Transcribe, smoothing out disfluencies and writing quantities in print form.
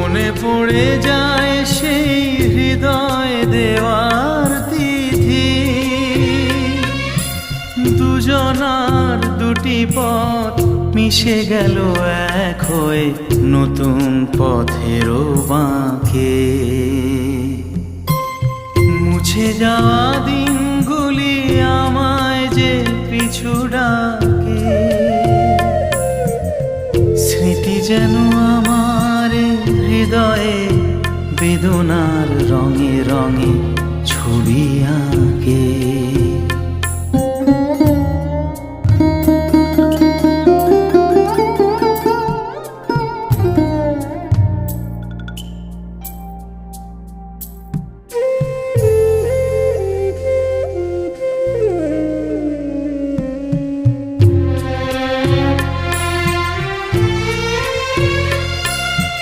মনে পড়ে যায় সেই হৃদয় দেওয়ার তিথি, দুজনার দুটি পথ মিশে গেল এক হয়ে নতুন পথেরও বাঁকে। মুছে যাওয়া দিনগুলি আমায় যে পিছু ডাকে, স্মৃতি যেন আমার হৃদয়ে বেদনার রঙে রঙে ছবি আঁকে।